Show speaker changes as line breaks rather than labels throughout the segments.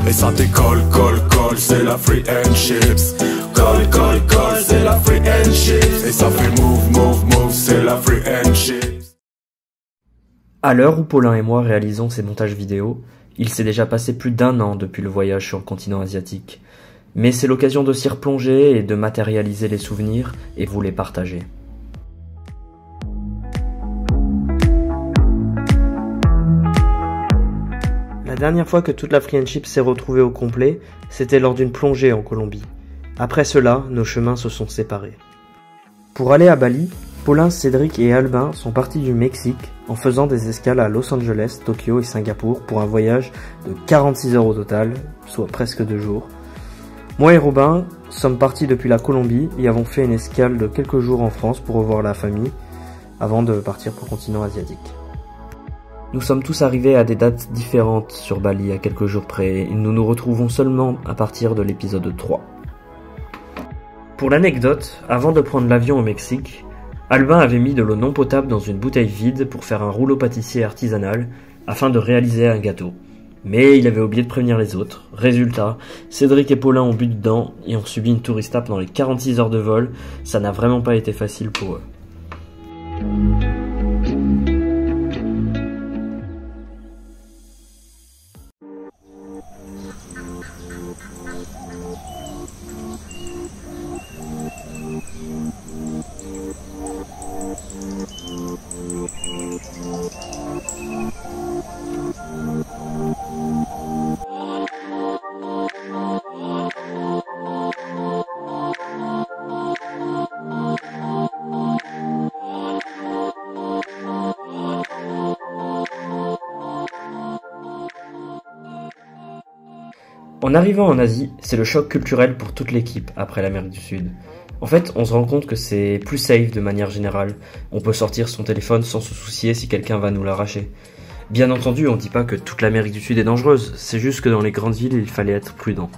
Et ça décolle, colle, c'est la free and chips. Colle, c'est la free and chips. Et ça fait move, c'est la free and chips.
À l'heure où Paulin et moi réalisons ces montages vidéo, il s'est déjà passé plus d'1 an depuis le voyage sur le continent asiatique. Mais c'est l'occasion de s'y replonger et de matérialiser les souvenirs et vous les partager. La dernière fois que toute la friendship s'est retrouvée au complet, c'était lors d'une plongée en Colombie. Après cela, nos chemins se sont séparés. Pour aller à Bali, Paulin, Cédric et Albin sont partis du Mexique en faisant des escales à Los Angeles, Tokyo et Singapour pour un voyage de 46 heures au total, soit presque 2 jours. Moi et Robin sommes partis depuis la Colombie et avons fait une escale de quelques jours en France pour revoir la famille avant de partir pour le continent asiatique. Nous sommes tous arrivés à des dates différentes sur Bali à quelques jours près et nous nous retrouvons seulement à partir de l'épisode 3. Pour l'anecdote, avant de prendre l'avion au Mexique, Albin avait mis de l'eau non potable dans une bouteille vide pour faire un rouleau pâtissier artisanal afin de réaliser un gâteau. Mais il avait oublié de prévenir les autres. Résultat, Cédric et Paulin ont bu dedans et ont subi une tourista pendant les 46 heures de vol. Ça n'a vraiment pas été facile pour eux. En arrivant en Asie, c'est le choc culturel pour toute l'équipe après l'Amérique du Sud. En fait, on se rend compte que c'est plus safe de manière générale. On peut sortir son téléphone sans se soucier si quelqu'un va nous l'arracher. Bien entendu, on dit pas que toute l'Amérique du Sud est dangereuse, c'est juste que dans les grandes villes, il fallait être prudent.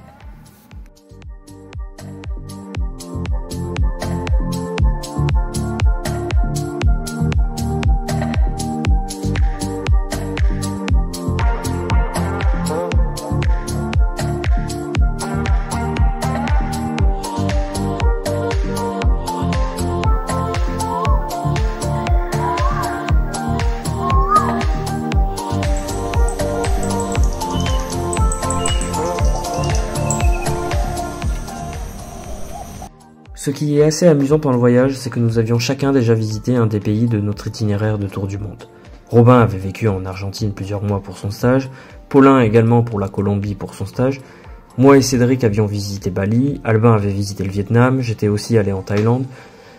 Ce qui est assez amusant pendant le voyage, c'est que nous avions chacun déjà visité un des pays de notre itinéraire de tour du monde. Robin avait vécu en Argentine plusieurs mois pour son stage, Paulin également pour la Colombie pour son stage, moi et Cédric avions visité Bali, Albin avait visité le Vietnam, j'étais aussi allé en Thaïlande.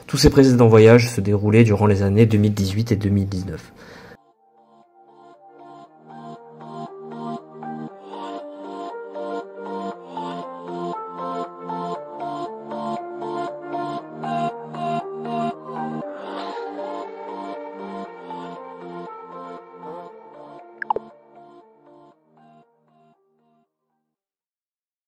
Tous ces précédents voyages se déroulaient durant les années 2018 et 2019.